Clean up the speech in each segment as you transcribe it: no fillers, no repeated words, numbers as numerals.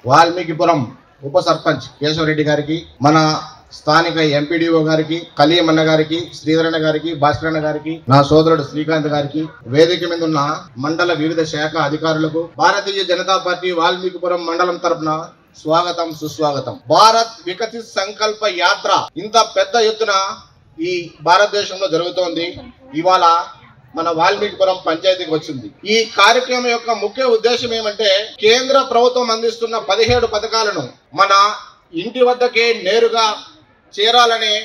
వాల్మీకిపురం ఉప సర్పంచ్ కేశవరెడ్డి గారికి, మన స్థానిక ఎంపీడీఓ గారికి, కలియమన్న గారికి, శ్రీధరన్న గారికి, భాస్కరన్న గారికి, నా సోదరుడు శ్రీకాంత్ గారికి, వేదిక మీద ఉన్న మండల వివిధ శాఖ అధికారులకు, భారతీయ జనతా పార్టీ వాల్మీకిపురం మండలం తరపున స్వాగతం, సుస్వాగతం. భారత్ వికసిత్ సంకల్ప యాత్ర ఇంత పెద్ద ఎత్తున ఈ భారతదేశంలో జరుగుతోంది. ఇవాళ మన వాల్మీకిపురం పంచాయతీకి వచ్చింది. ఈ కార్యక్రమం యొక్క ముఖ్య ఉద్దేశం ఏమంటే, కేంద్ర ప్రభుత్వం అందిస్తున్న 17 పథకాలను మన ఇంటి వద్దకే నేరుగా చేరాలనే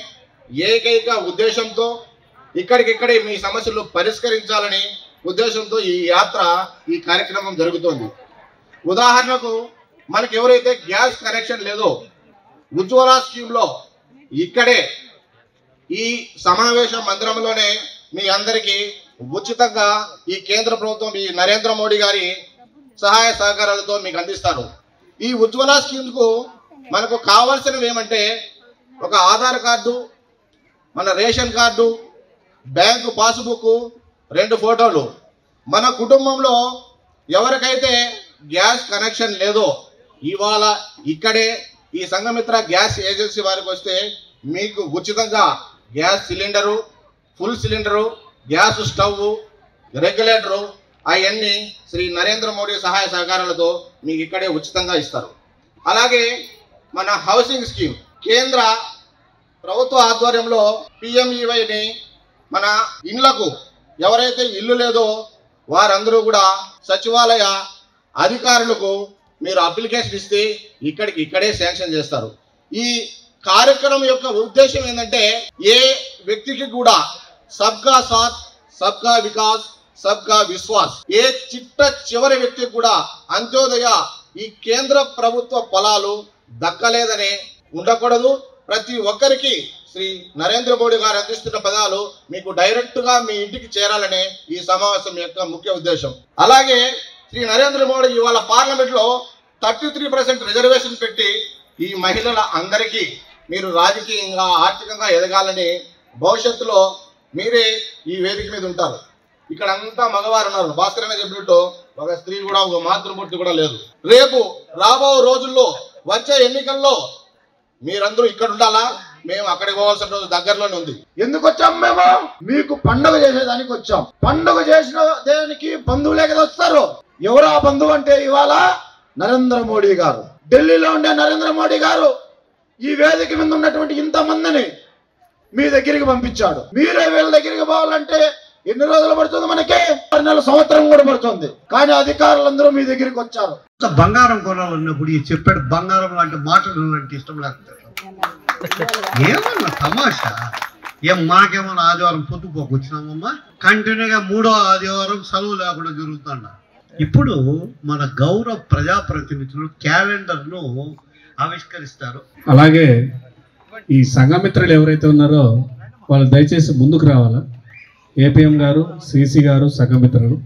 ఏకైక ఉద్దేశంతో, ఇక్కడికిక్కడే మీ సమస్యలు పరిష్కరించాలని ఉద్దేశంతో ఈ యాత్ర, ఈ కార్యక్రమం జరుగుతోంది. ఉదాహరణకు మనకి ఎవరైతే గ్యాస్ కనెక్షన్ లేదో, ఉజ్వల స్కీమ్లో ఇక్కడే ఈ సమావేశ మందిరంలోనే మీ అందరికీ ఉచితంగా ఈ కేంద్ర ప్రభుత్వం, ఈ నరేంద్ర మోడీ గారి సహాయ సహకారాలతో మీకు అందిస్తారు. ఈ ఉజ్వల స్కీమ్కు మనకు కావాల్సినవి ఏమంటే, ఒక ఆధార్ కార్డు, మన రేషన్ కార్డు, బ్యాంకు పాస్బుక్, 2 ఫోటోలు. మన కుటుంబంలో ఎవరికైతే గ్యాస్ కనెక్షన్ లేదో, ఇవాళ ఇక్కడే ఈ సంఘమిత్ర గ్యాస్ ఏజెన్సీ వారికి వస్తే మీకు ఉచితంగా gas cylinder, full cylinder, gas stove, regulator అవన్నీ శ్రీ నరేంద్ర మోడీ సహాయ సహకారాలతో మీకు ఇక్కడే ఉచితంగా ఇస్తారు. అలాగే మన హౌసింగ్ స్కీమ్, కేంద్ర ప్రభుత్వ ఆధ్వర్యంలో PMEYని మన ఇండ్లకు ఎవరైతే ఇల్లు లేదో వారందరూ కూడా సచివాలయ అధికారులకు మీరు అప్లికేషన్ ఇస్తే ఇక్కడే శాంక్షన్ చేస్తారు. ఈ కార్యక్రమం యొక్క ఉద్దేశం ఏంటంటే, ఏ వ్యక్తికి కూడా సబ్కా సాత్, సబ్కా వికాస్, సబ్కా విశ్వాస్, ఏ చివరి వ్యక్తికి కూడా అంత్యోదయ, ఈ కేంద్ర ప్రభుత్వ ఫలాలు దక్కలేదని ఉండకూడదు. ప్రతి ఒక్కరికి శ్రీ నరేంద్ర మోడీ గారు అందిస్తున్న పదాలు మీకు డైరెక్ట్గా మీ ఇంటికి చేరాలనే ఈ సమావేశం యొక్క ముఖ్య ఉద్దేశం. అలాగే శ్రీ నరేంద్ర మోడీ ఇవాళ పార్లమెంట్లో 33% రిజర్వేషన్ పెట్టి ఈ మహిళల అందరికీ మీరు రాజకీయంగా, ఆర్థికంగా ఎదగాలని, భవిష్యత్తులో మీరే ఈ వేదిక మీద ఉంటారు. ఇక్కడ అంతా మగవారు ఉన్నారు. భాస్కరన్న చెప్పినట్టు ఒక స్త్రీ కూడా, ఒక మాతృమూర్తి కూడా లేదు. రేపు రాబో రోజుల్లో వచ్చే ఎన్నికల్లో మీరందరూ ఇక్కడ ఉండాలా, మేము అక్కడికి పోవాల్సిన రోజు దగ్గరలోనే ఉంది. ఎందుకు వచ్చాం? మేము మీకు పండుగ చేసేదానికి వచ్చాం. పండుగ చేసిన దేనికి బంధువులే కదా వస్తారు. ఎవరు ఆ బంధువు అంటే, ఇవాళ నరేంద్ర మోడీ గారు. ఢిల్లీలో ఉండే నరేంద్ర మోడీ గారు ఈ వేదిక మీద ఉన్నటువంటి ఇంతమందిని మీ దగ్గరికి పంపించాడు. మీరే వీళ్ళ దగ్గరికి పోవాలంటే ఎన్ని రోజులు పడుతుంది? మనకి 6 నెలల, సంవత్సరం కూడా పడుతుంది. కానీ అధికారులందరూ మీ దగ్గరికి వచ్చారు. బంగారం కొనాలన్నప్పుడు చెప్పాడు, బంగారం లాంటి మాటలు అంటే ఇష్టం లేకపోతే ఏమన్నా తమాషా? మాకేమన్నా ఆదివారం పొద్దుపోకు వచ్చినామమ్మా, కంటిన్యూగా 3వ ఆదివారం సెలవు లేకుండా జరుగుతుండ. ఇప్పుడు మన గౌరవ ప్రజాప్రతినిధులు క్యాలెండర్ను ఆవిష్కరిస్తారు. అలాగే ఈ సంఘమిత్రులు ఎవరైతే ఉన్నారో వాళ్ళు దయచేసి ముందుకు రావాలా. APM గారు, CC గారు, సంఘమిత్రులు